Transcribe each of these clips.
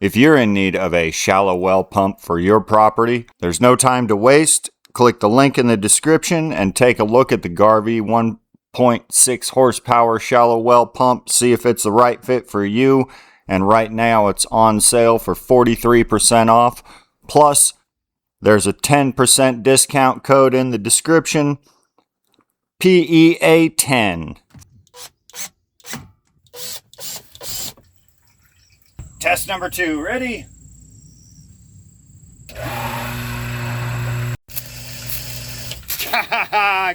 If you're in need of a shallow well pump for your property, there's no time to waste. Click the link in the description and take a look at the Garvee 1.6 horsepower shallow well pump. See if it's the right fit for you. And right now it's on sale for 43% off. Plus, there's a 10% discount code in the description. PEA10. Test number 2, ready?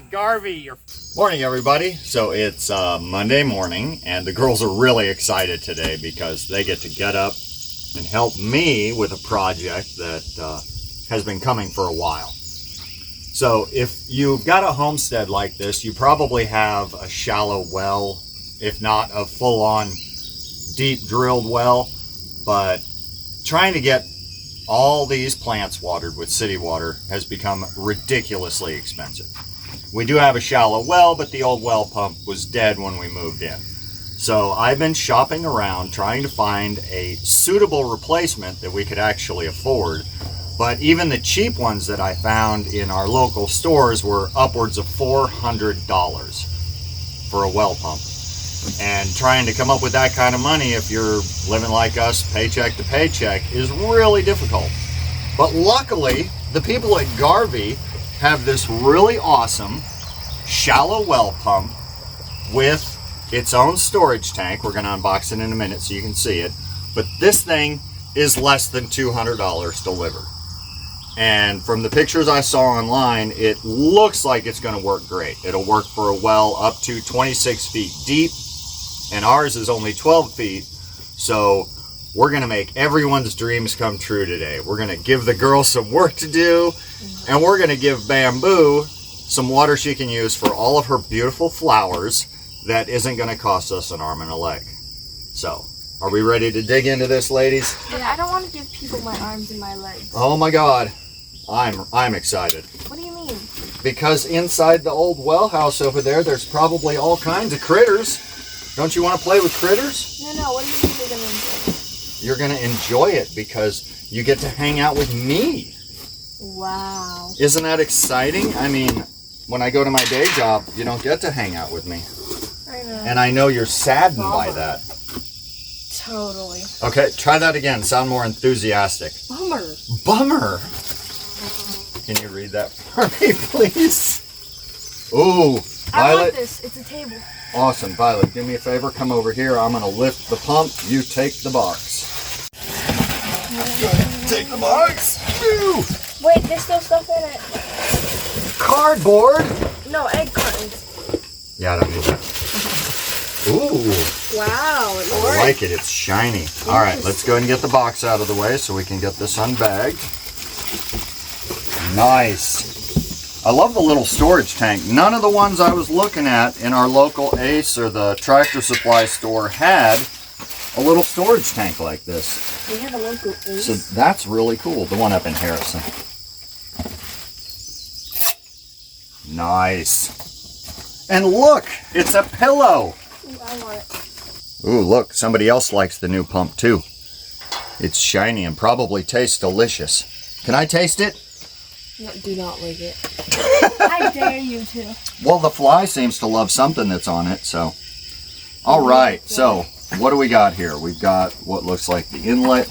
Garvee. Morning, everybody. So it's Monday morning, and the girls are really excited today because they get to get up and help me with a project that has been coming for a while. So if you've got a homestead like this, you probably have a shallow well, if not a full-on deep drilled well. But trying to get all these plants watered with city water has become ridiculously expensive. We do have a shallow well, but the old well pump was dead when we moved in. So I've been shopping around trying to find a suitable replacement that we could actually afford. But even the cheap ones that I found in our local stores were upwards of $400 for a well pump. And trying to come up with that kind of money, if you're living like us, paycheck to paycheck, is really difficult. But luckily, the people at Garvee have this really awesome shallow well pump with its own storage tank. We're going to unbox it in a minute so you can see it. But this thing is less than $200 delivered. And from the pictures I saw online, it looks like it's going to work great. It'll work for a well up to 26 feet deep. And ours is only 12 feet, so we're going to make everyone's dreams come true today. We're going to give the girls some work to do, and we're going to give Bamboo some water she can use for all of her beautiful flowers that isn't going to cost us an arm and a leg. So, are we ready to dig into this, ladies? Yeah, I don't want to give people my arms and my legs. Oh my God, I'm excited. What do you mean? Because inside the old well house over there, there's probably all kinds of critters. Don't you want to play with critters? No, what do you mean you're going to enjoy it? You're going to enjoy it because you get to hang out with me. Wow. Isn't that exciting? I mean, when I go to my day job, you don't get to hang out with me. I know. And I know you're saddened by that. Totally. Okay, try that again. Sound more enthusiastic. Bummer. Can you read that for me, please? Ooh, I Violet. want this. It's a table. Awesome. Violet, do me a favor. Come over here. I'm going to lift the pump. You take the box. Take the box. Woo. Wait, there's still stuff in it. Cardboard. No, egg cartons. Yeah, I don't need that. Ooh. Wow. It I works. like it. It's shiny. All right, let's go ahead and get the box out of the way so we can get this unbagged. Nice. I love the little storage tank. None of the ones I was looking at in our local Ace or the Tractor Supply store had a little storage tank like this. We have a local Ace. So that's really cool. The one up in Harrison. Nice. And look, it's a pillow. Ooh, I want it. Ooh, look, somebody else likes the new pump too. It's shiny and probably tastes delicious. Can I taste it? No, do not lick it. I dare you to. Well, the fly seems to love something that's on it, so. All right, so what do we got here? We've got what looks like the inlet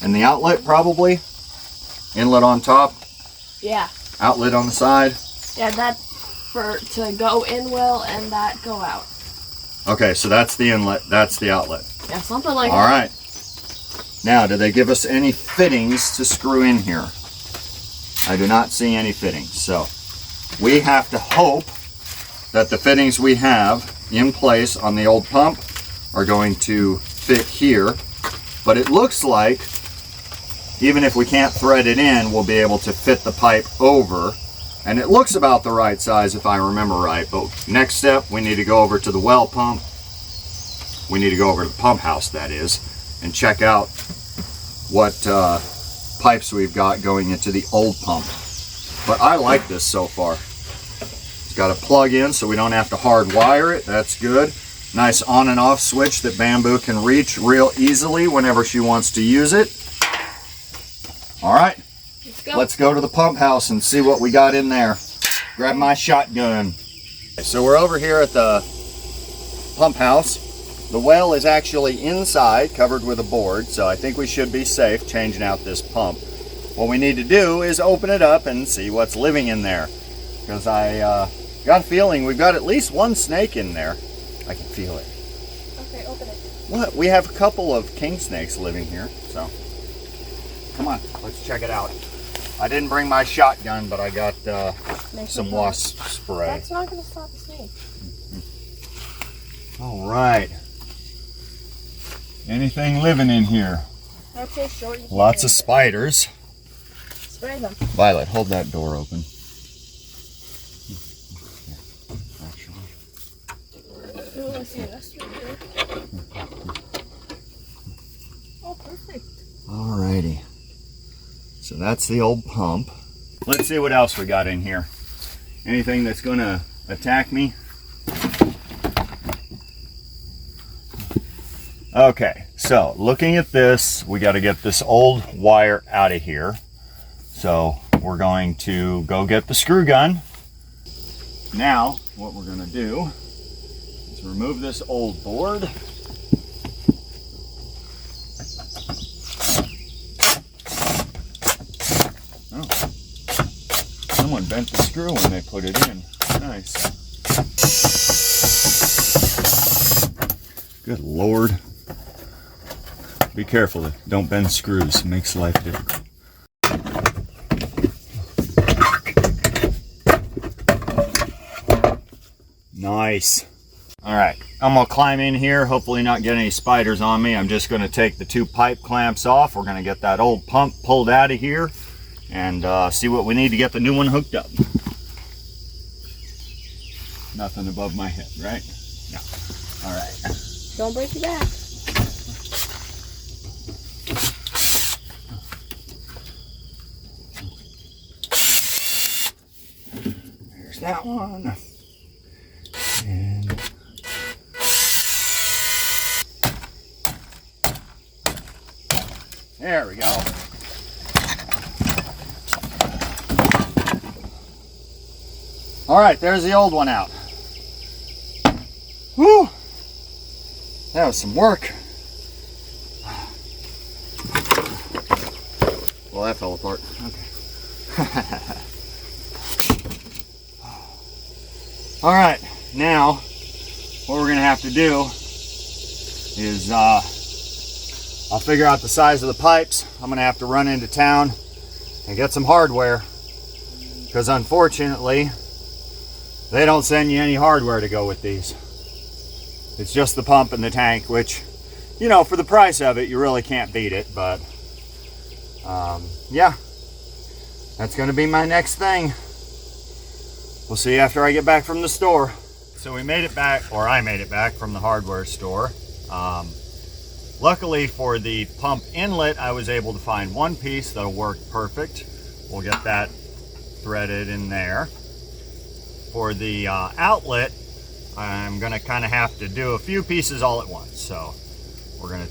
and the outlet, probably. Inlet on top. Yeah. Outlet on the side. Yeah, that to go in well and that go out. Okay, so that's the inlet, that's the outlet. Yeah, something like All that. right. Now, do they give us any fittings to screw in here? I do not see any fittings, so we have to hope that the fittings we have in place on the old pump are going to fit here. But it looks like even if we can't thread it in, we'll be able to fit the pipe over. And it looks about the right size if I remember right. But next step, we need to go over to the well pump. We need to go over to the pump house, that is, and check out what pipes we've got going into the old pump. But I like this so far. It's got a plug in so we don't have to hardwire it. That's good. Nice on and off switch that Bamboo can reach real easily whenever she wants to use it. All right, let's go to the pump house and see what we got in there. Grab my shotgun. So we're over here at the pump house. The well is actually inside, covered with a board, so I think we should be safe changing out this pump. What we need to do is open it up and see what's living in there, because I got a feeling we've got at least one snake in there. I can feel it. Okay, open it. What? We have a couple of king snakes living here, so come on, let's check it out. I didn't bring my shotgun, but I got some wasp spray. That's not going to stop the snake. All right. Anything living in here? Okay, short. Lots of spiders. Spray them. Violet, hold that door open. Actually. Ooh, I see a nest right here. Oh, perfect. All righty. So that's the old pump. Let's see what else we got in here. Anything that's going to attack me? Okay, so looking at this, we got to get this old wire out of here. So we're going to go get the screw gun. Now, what we're going to do is remove this old board. Oh, someone bent the screw when they put it in. Nice. Good Lord. Be careful, don't bend screws, it makes life difficult. Nice. All right, I'm gonna climb in here, hopefully not get any spiders on me. I'm just gonna take the 2 pipe clamps off. We're gonna get that old pump pulled out of here and see what we need to get the new one hooked up. Nothing above my head, right? No. All right. Don't break your back. There's that one. And there we go. All right, there's the old one out. Whew. That was some work. Well, that fell apart. Okay. All right, now what we're gonna have to do is I'll figure out the size of the pipes. I'm gonna have to run into town and get some hardware, because unfortunately they don't send you any hardware to go with these. It's just the pump and the tank, which, you know, for the price of it, you really can't beat it. But yeah, that's gonna be my next thing. We'll see after I get back from the store. So we made it back, or I made it back from the hardware store. Luckily for the pump inlet, I was able to find one piece that'll work perfect. We'll get that threaded in there. For the outlet, I'm gonna kind of have to do a few pieces all at once. So we're gonna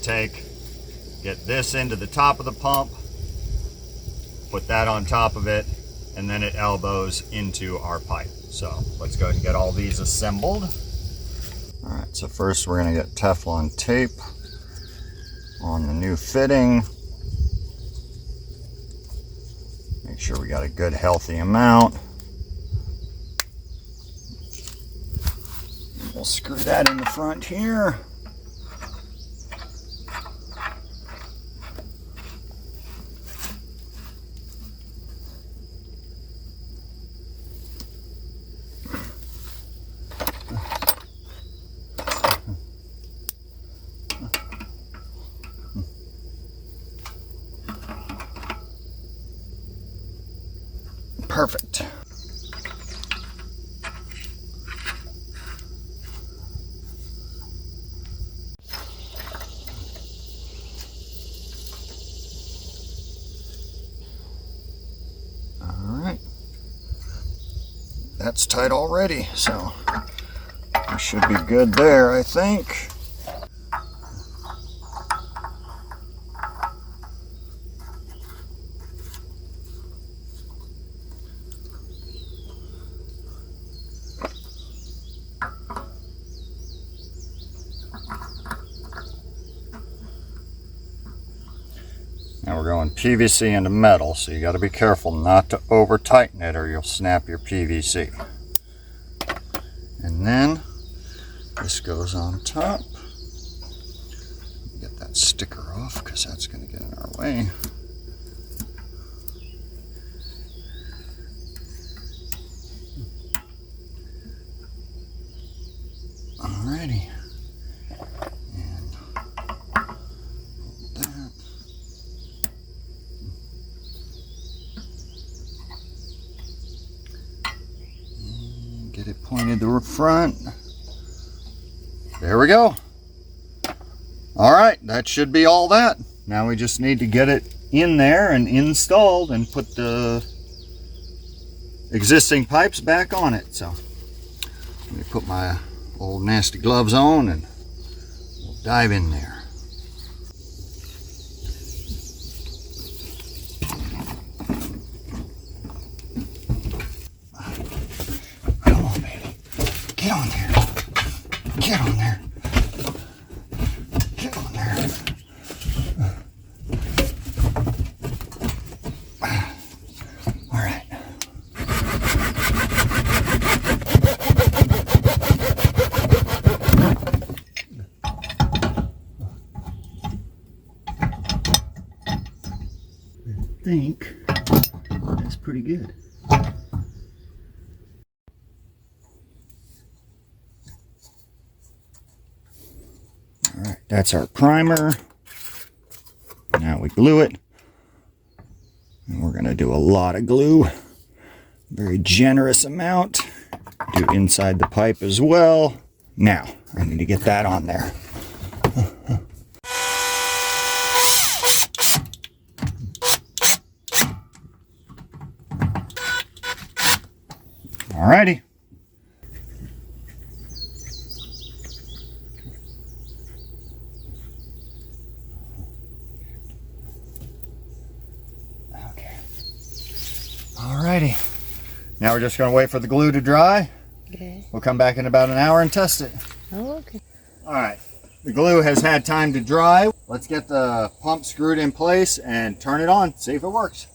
get this into the top of the pump, put that on top of it, and then it elbows into our pipe. So let's go ahead and get all these assembled. All right, so first we're gonna get Teflon tape on the new fitting. Make sure we got a good healthy amount. We'll screw that in the front here. Perfect. All right. That's tight already, so Should be good there, I think. Now we're going PVC into metal, so you got to be careful not to over tighten it or you'll snap your PVC. And then this goes on top. Get that sticker off because that's going to get in our way. Alrighty. And hold that. And get it pointed to the front. There we go. All right, that should be all that. Now we just need to get it in there and installed and put the existing pipes back on it. So let me put my old nasty gloves on and we'll dive in there. Come on, baby. Get on there. Get on there. Get on there. All right. I think that's pretty good. All right, that's our primer. Now we glue it. And we're going to do a lot of glue. Very generous amount. Do inside the pipe as well. Now, I need to get that on there. Alrighty. Okay. Alrighty. Now we're just going to wait for the glue to dry. Okay. We'll come back in about an hour and test it. Oh, okay. Alright. The glue has had time to dry. Let's get the pump screwed in place and turn it on. See if it works.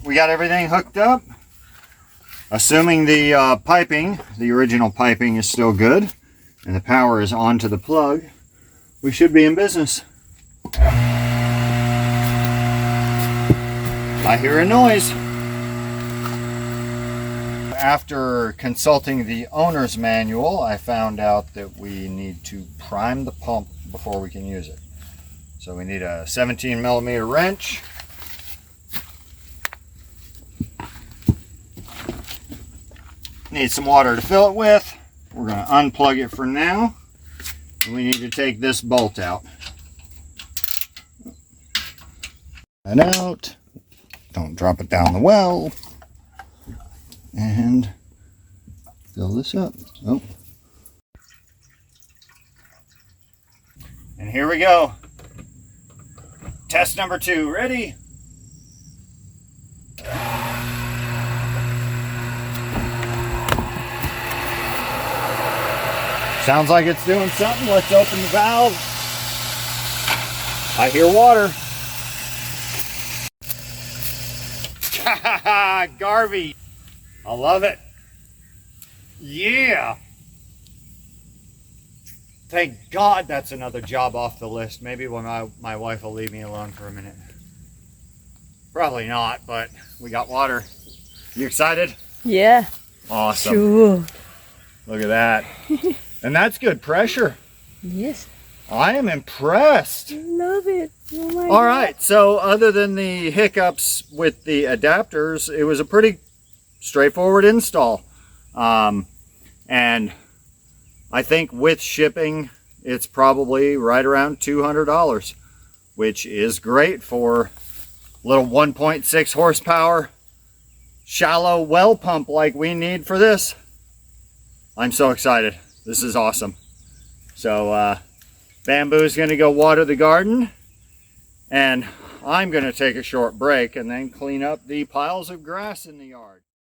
We got everything hooked up. Assuming the piping, the original piping, is still good and the power is on to the plug, we should be in business. I hear a noise. After consulting the owner's manual, I found out that we need to prime the pump before we can use it. So we need a 17mm wrench. Need some water to fill it with. We're going to unplug it for now. We need to take this bolt out. And out. Don't drop it down the well. And fill this up. Oh. And here we go. Test number 2. Ready? Sounds like it's doing something. Let's open the valve. I hear water. Garvee. I love it. Yeah. Thank God that's another job off the list. Maybe when my wife will leave me alone for a minute. Probably not, but we got water. You excited? Yeah. Awesome. Sure. Look at that. And that's good pressure. Yes. I am impressed. I love it. Oh my All right, so other than the hiccups with the adapters, it was a pretty straightforward install. And I think with shipping, it's probably right around $200. which is great for little 1.6 horsepower shallow well pump like we need for this. I'm so excited. This is awesome. So Bamboo is going to go water the garden, and I'm going to take a short break and then clean up the piles of grass in the yard.